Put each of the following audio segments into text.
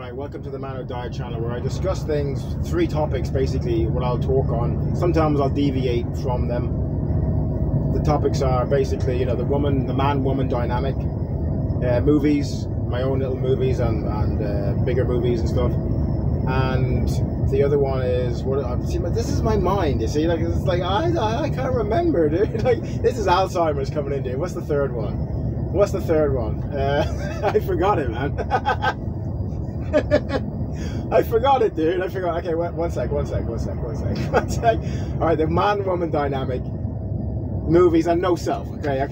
Alright, welcome to the Man Who Died channel, where I discuss things, 3 topics basically, what I'll talk on. Sometimes I'll deviate from them. The topics are basically, you know, the man-woman dynamic, movies, my own little movies and bigger movies and stuff. And the other one is, see, this is my mind, you see, like, it's like, I can't remember, dude. Like, this is Alzheimer's coming in, dude. What's the third one? I forgot it, man. I forgot it, dude. I forgot. Okay, one sec. Alright, the man-woman dynamic, movies, and no self. Okay.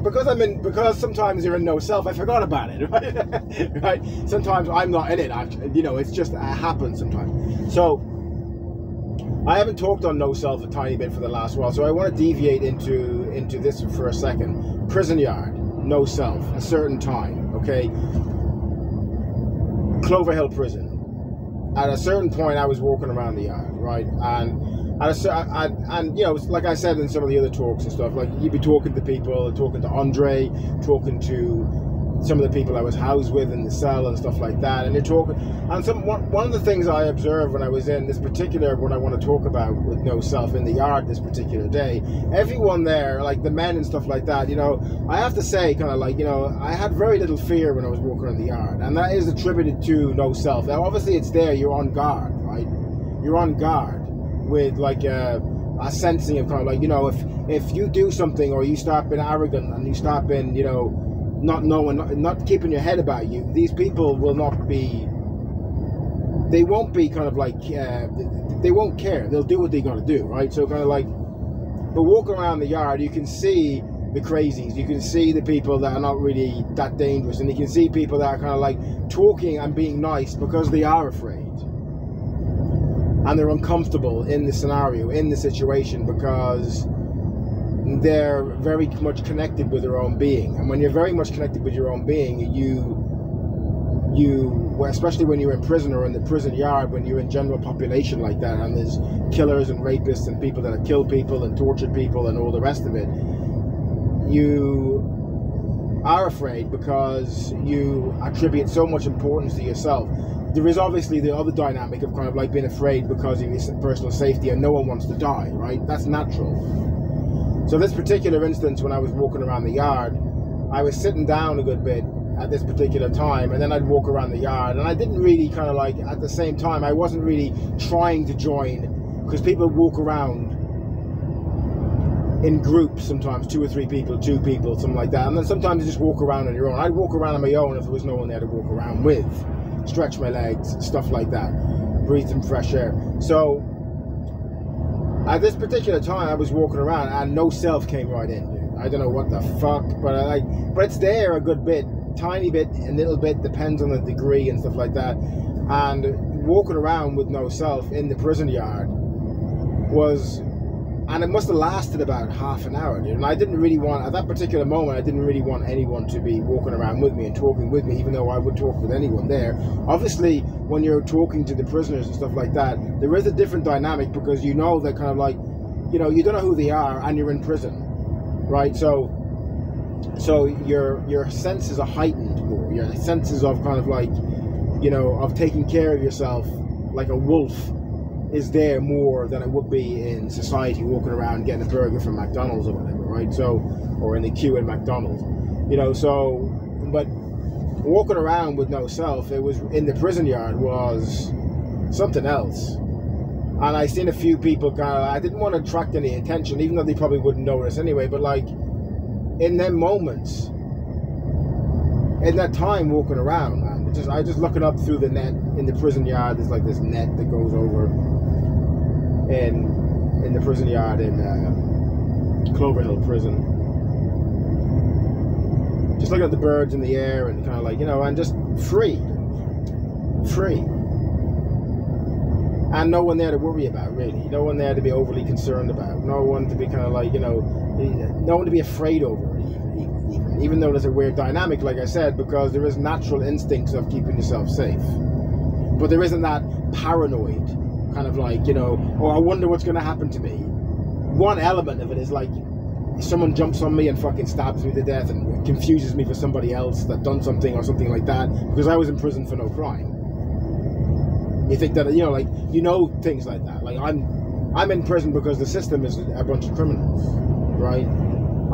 Because sometimes you're in no self, I forgot about it, right? Right? Sometimes I'm not in it, actually. You know, it's just, it happens sometimes. So, I haven't talked on no self a tiny bit for the last while, so I want to deviate into this for a second. Prison yard, no self, a certain time, okay? Clover Hill Prison. At a certain point, I was walking around the yard, right? And you know, like I said in some of the other talks and stuff, like, you'd be talking to people, talking to Andre, talking to some of the people I was housed with in the cell and stuff like that, and you're talking. And one of the things I observed when I was in this particular, what I want to talk about with no self in the yard this particular day, everyone there, like the men and stuff like that, you know, I have to say, kind of like, you know, I had very little fear when I was walking around the yard, and that is attributed to no self. Now, obviously, it's there. You're on guard, right? You're on guard with like a sensing of kind of like, you know, if you do something or you start being arrogant and you start being, you know, not keeping your head about you, these people will not be, they won't be kind of like, they won't care. They'll do what they're going to do, right? So kind of like, but walking around the yard, you can see the crazies, you can see the people that are not really that dangerous, and you can see people that are kind of like talking and being nice because they are afraid. And they're uncomfortable in the scenario, in the situation, because they're very much connected with their own being. And when you're very much connected with your own being, especially when you're in prison or in the prison yard, when you're in general population like that, and there's killers and rapists and people that have killed people and tortured people and all the rest of it, you are afraid because you attribute so much importance to yourself. There is obviously the other dynamic of kind of like being afraid because of your personal safety, and no one wants to die, right? That's natural. So this particular instance, when I was walking around the yard, I was sitting down a good bit at this particular time, and then I'd walk around the yard, and I didn't really kind of like, at the same time, I wasn't really trying to join, because people walk around in groups sometimes, 2 or 3 people, 2 people, something like that, and then sometimes you just walk around on your own. I'd walk around on my own if there was no one there to walk around with, stretch my legs, stuff like that, breathe some fresh air. So at this particular time, I was walking around and no self came right in, dude. I don't know what the fuck, but it's there a good bit, tiny bit, a little bit, depends on the degree and stuff like that. And walking around with no self in the prison yard was, and it must have lasted about half an hour, dude. And I didn't really want, at that particular moment, I didn't really want anyone to be walking around with me and talking with me, even though I would talk with anyone there. Obviously, when you're talking to the prisoners and stuff like that, there is a different dynamic, because you know that kind of like, you know, you don't know who they are and you're in prison, right? So your senses are heightened more. Your senses of kind of like, you know, of taking care of yourself like a wolf is there more than it would be in society, walking around getting a burger from McDonald's or whatever, right? So, or in the queue in McDonald's, you know. So, but walking around with no self, it was in the prison yard, was something else. And I seen a few people kind of, I didn't want to attract any attention, even though they probably wouldn't notice anyway, but like in them moments, in that time walking around, man, I just looking up through the net in the prison yard. There's like this net that goes over in the prison yard in Clover Hill Prison. Just looking at the birds in the air and kind of like, you know, and just free, and no one there to worry about, really. No one there to be overly concerned about. No one to be kind of like, you know, no one to be afraid over, even though there's a weird dynamic, like I said, because there is natural instincts of keeping yourself safe, but there isn't that paranoid kind of like, you know, oh, I wonder what's going to happen to me. One element of it is like, someone jumps on me and fucking stabs me to death and confuses me for somebody else that done something or something like that, because I was in prison for no crime. You think that, you know, like, you know, things like that. Like, I'm in prison because the system is a bunch of criminals, right?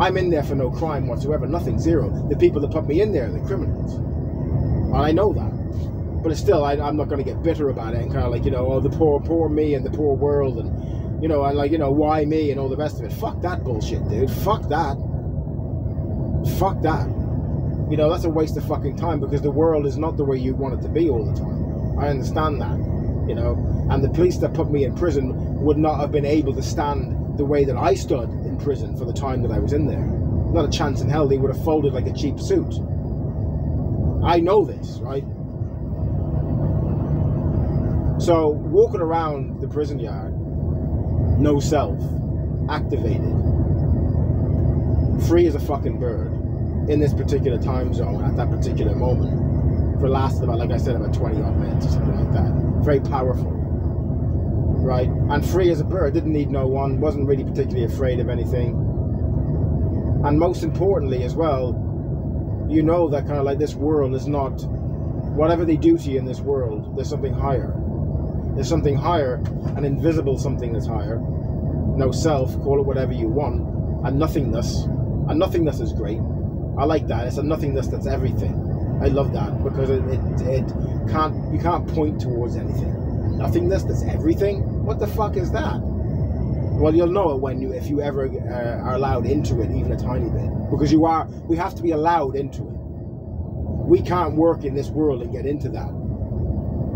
I'm in there for no crime whatsoever, nothing, zero. The people that put me in there are the criminals. And I know that. But it's still, I'm not going to get bitter about it and kind of like, you know, oh, the poor me and the poor world and, you know, and like, you know, why me and all the rest of it. Fuck that bullshit, dude. Fuck that. Fuck that. You know, that's a waste of fucking time because the world is not the way you want it to be all the time. I understand that, you know. And the police that put me in prison would not have been able to stand the way that I stood in prison for the time that I was in there. Not a chance in hell. They would have folded like a cheap suit. I know this, right? So, walking around the prison yard, no self, activated, free as a fucking bird, in this particular time zone, at that particular moment, for lasted about, like I said, about 20 odd minutes or something like that. Very powerful, right? And free as a bird, didn't need no one, wasn't really particularly afraid of anything. And most importantly as well, you know that kind of like this world is not, whatever they do to you in this world, there's something higher. There's something higher, an invisible something that's higher. No self, call it whatever you want. And nothingness. And nothingness is great. I like that. It's a nothingness that's everything. I love that because you can't point towards anything. Nothingness that's everything? What the fuck is that? Well, you'll know it if you ever are allowed into it, even a tiny bit. Because we have to be allowed into it. We can't work in this world and get into that.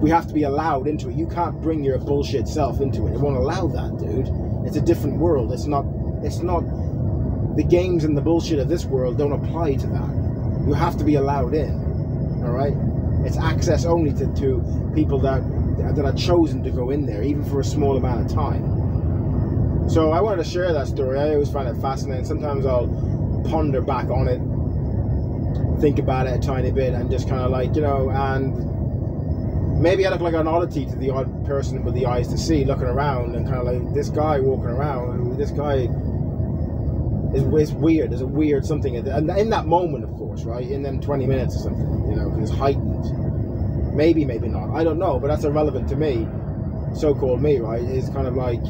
We have to be allowed into it. You can't bring your bullshit self into it. It won't allow that, dude. It's a different world. It's not the games and the bullshit of this world don't apply to that. You have to be allowed in. Alright? It's access only to people that are chosen to go in there, even for a small amount of time. So I wanted to share that story. I always find it fascinating. Sometimes I'll ponder back on it, think about it a tiny bit, and just kind of like, you know, and maybe I look like an oddity to the odd person with the eyes to see, looking around and kind of like, this guy walking around, this guy is weird. There's a weird something. And in that moment, of course, right? In them 20 minutes or something, you know, because it's heightened. Maybe not. I don't know, but that's irrelevant to me. So-called me, right? Is kind of like,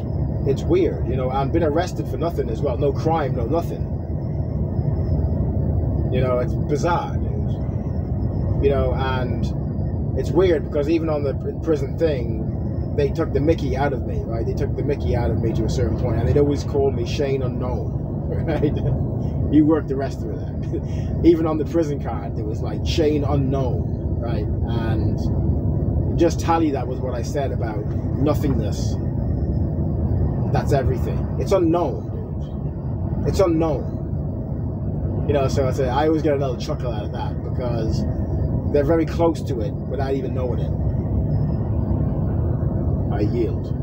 it's weird, you know, and been arrested for nothing as well. No crime, no nothing. You know, it's bizarre, dude. You know, and it's weird because even on the prison thing, they took the mickey out of me, right? They took the mickey out of me to a certain point, and they'd always call me Shane Unknown, right? You work the rest of it. Even on the prison card, it was like Shane Unknown, right? And just tally that with what I said about nothingness. That's everything. It's unknown, dude. It's unknown. You know, so I always get a little chuckle out of that because they're very close to it without even knowing it. I yield.